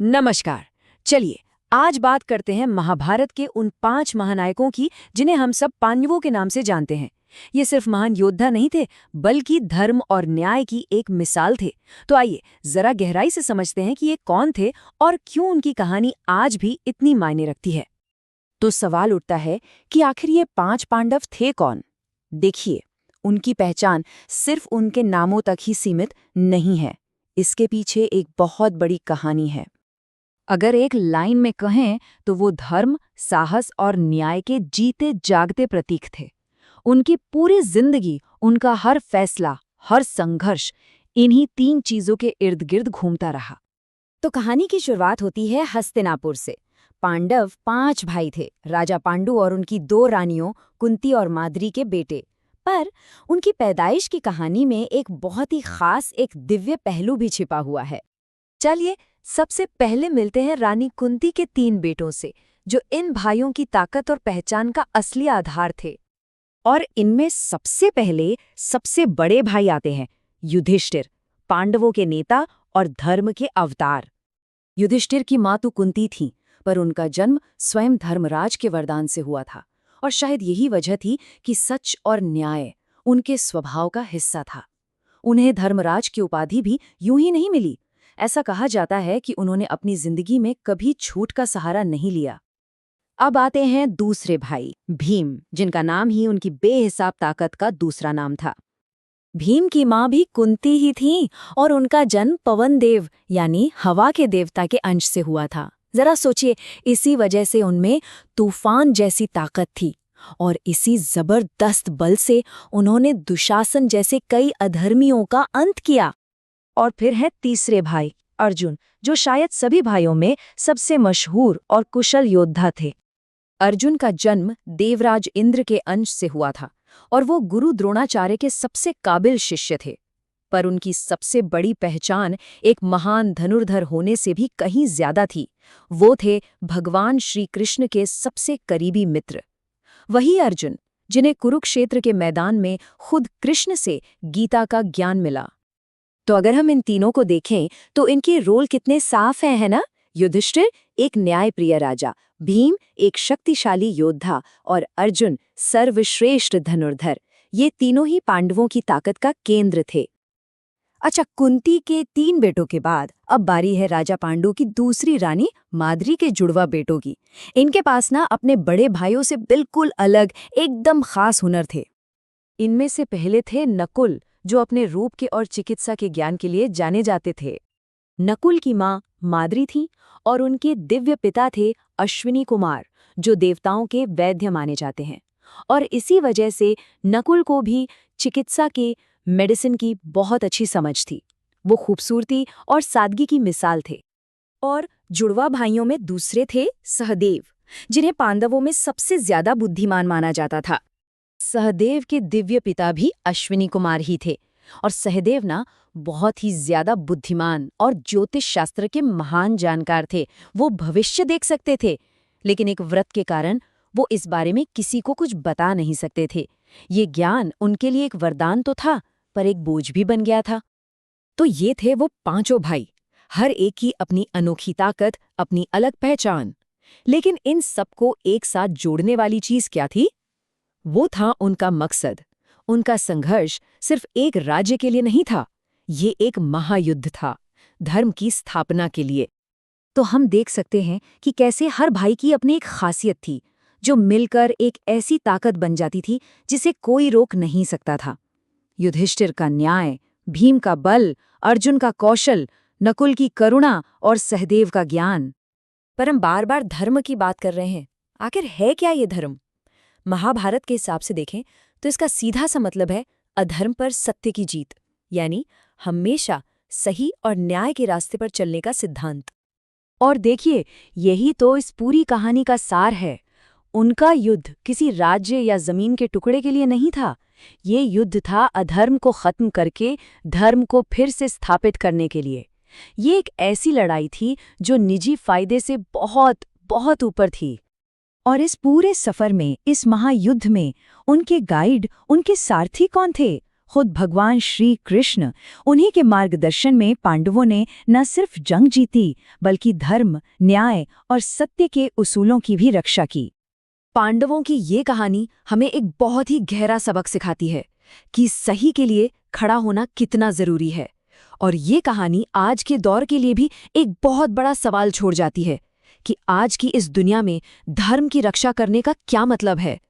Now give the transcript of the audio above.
नमस्कार। चलिए आज बात करते हैं महाभारत के उन 5 महानायकों की जिन्हें हम सब पांडवों के नाम से जानते हैं। ये सिर्फ महान योद्धा नहीं थे, बल्कि धर्म और न्याय की एक मिसाल थे। तो आइए जरा गहराई से समझते हैं कि ये कौन थे और क्यों उनकी कहानी आज भी इतनी मायने रखती है। तो सवाल उठता है कि आखिर ये 5 पांडव थे कौन? देखिए, उनकी पहचान सिर्फ उनके नामों तक ही सीमित नहीं है। इसके पीछे एक बहुत बड़ी कहानी है। अगर एक लाइन में कहें तो वो धर्म, साहस और न्याय के जीते जागते प्रतीक थे। उनकी पूरी जिंदगी, उनका हर फैसला, हर संघर्ष इन्हीं 3 चीजों के इर्द गिर्द घूमता रहा। तो कहानी की शुरुआत होती है हस्तिनापुर से। पांडव 5 भाई थे, राजा पांडु और उनकी 2 रानियों कुंती और माद्री के बेटे। पर उनकी पैदाइश की कहानी में एक बहुत ही खास, एक दिव्य पहलू भी छिपा हुआ है। चलिए सबसे पहले मिलते हैं रानी कुंती के 3 बेटों से, जो इन भाइयों की ताकत और पहचान का असली आधार थे। और इनमें सबसे पहले सबसे बड़े भाई आते हैं, युधिष्ठिर, पांडवों के नेता और धर्म के अवतार। युधिष्ठिर की माँ तो कुंती थी, पर उनका जन्म स्वयं धर्मराज के वरदान से हुआ था। और शायद यही वजह थी कि सच और न्याय उनके स्वभाव का हिस्सा था। उन्हें धर्मराज की उपाधि भी यूं ही नहीं मिली। ऐसा कहा जाता है कि उन्होंने अपनी जिंदगी में कभी झूठ का सहारा नहीं लिया। अब आते हैं दूसरे भाई भीम, जिनका नाम ही उनकी बेहिसाब ताकत का दूसरा नाम था। भीम की माँ भी कुंती ही थी और उनका जन्म पवन देव यानी हवा के देवता के अंश से हुआ था। जरा सोचिए, इसी वजह से उनमें तूफान जैसी ताकत थी और इसी जबरदस्त बल से उन्होंने दुशासन जैसे कई अधर्मियों का अंत किया। और फिर है तीसरे भाई अर्जुन, जो शायद सभी भाइयों में सबसे मशहूर और कुशल योद्धा थे। अर्जुन का जन्म देवराज इंद्र के अंश से हुआ था और वो गुरु द्रोणाचार्य के सबसे काबिल शिष्य थे। पर उनकी सबसे बड़ी पहचान एक महान धनुर्धर होने से भी कहीं ज्यादा थी। वो थे भगवान श्री कृष्ण के सबसे करीबी मित्र। वही अर्जुन जिन्हें कुरुक्षेत्र के मैदान में खुद कृष्ण से गीता का ज्ञान मिला। तो अगर हम इन तीनों को देखें तो इनके रोल कितने साफ हैं, है ना? युधिष्ठिर एक न्यायप्रिय राजा, भीम एक शक्तिशाली योद्धा और अर्जुन सर्वश्रेष्ठ धनुर्धर। ये तीनों ही पांडवों की ताकत का केंद्र थे। अच्छा, कुंती के 3 बेटों के बाद अब बारी है राजा पांडु की दूसरी रानी माद्री के जुड़वा बेटों की। इनके पास ना अपने बड़े भाइयों से बिल्कुल अलग, एकदम खास हुनर थे। इनमें से पहले थे नकुल, जो अपने रूप के और चिकित्सा के ज्ञान के लिए जाने जाते थे। नकुल की माँ माद्री थी और उनके दिव्य पिता थे अश्विनी कुमार, जो देवताओं के वैद्य माने जाते हैं। और इसी वजह से नकुल को भी चिकित्सा के मेडिसिन की बहुत अच्छी समझ थी। वो खूबसूरती और सादगी की मिसाल थे। और जुड़वा भाइयों में दूसरे थे सहदेव, जिन्हें पांडवों में सबसे ज्यादा बुद्धिमान माना जाता था। सहदेव के दिव्य पिता भी अश्विनी कुमार ही थे और सहदेव ना बहुत ही ज्यादा बुद्धिमान और ज्योतिष शास्त्र के महान जानकार थे। वो भविष्य देख सकते थे, लेकिन एक व्रत के कारण वो इस बारे में किसी को कुछ बता नहीं सकते थे। ये ज्ञान उनके लिए एक वरदान तो था, पर एक बोझ भी बन गया था। तो ये थे वो 5 भाई, हर एक की अपनी अनोखी ताकत, अपनी अलग पहचान। लेकिन इन सबको एक साथ जोड़ने वाली चीज क्या थी? वो था उनका मकसद। उनका संघर्ष सिर्फ एक राज्य के लिए नहीं था, ये एक महायुद्ध था, धर्म की स्थापना के लिए। तो हम देख सकते हैं कि कैसे हर भाई की अपनी एक खासियत थी, जो मिलकर एक ऐसी ताकत बन जाती थी जिसे कोई रोक नहीं सकता था। युधिष्ठिर का न्याय, भीम का बल, अर्जुन का कौशल, नकुल की करुणा और सहदेव का ज्ञान। पर हम बार बार धर्म की बात कर रहे हैं। आखिर है क्या ये धर्म? महाभारत के हिसाब से देखें तो इसका सीधा सा मतलब है अधर्म पर सत्य की जीत, यानी हमेशा सही और न्याय के रास्ते पर चलने का सिद्धांत। और देखिए, यही तो इस पूरी कहानी का सार है। उनका युद्ध किसी राज्य या जमीन के टुकड़े के लिए नहीं था। ये युद्ध था अधर्म को खत्म करके धर्म को फिर से स्थापित करने के लिए। ये एक ऐसी लड़ाई थी जो निजी फायदे से बहुत बहुत ऊपर थी। और इस पूरे सफर में, इस महायुद्ध में, उनके गाइड, उनके सारथी कौन थे? खुद भगवान श्री कृष्ण, उन्हीं के मार्गदर्शन में पांडवों ने न सिर्फ जंग जीती बल्कि धर्म, न्याय और सत्य के उसूलों की भी रक्षा की। पांडवों की ये कहानी हमें एक बहुत ही गहरा सबक सिखाती है कि सही के लिए खड़ा होना कितना जरूरी है। और ये कहानी आज के दौर के लिए भी एक बहुत बड़ा सवाल छोड़ जाती है कि आज की इस दुनिया में धर्म की रक्षा करने का क्या मतलब है।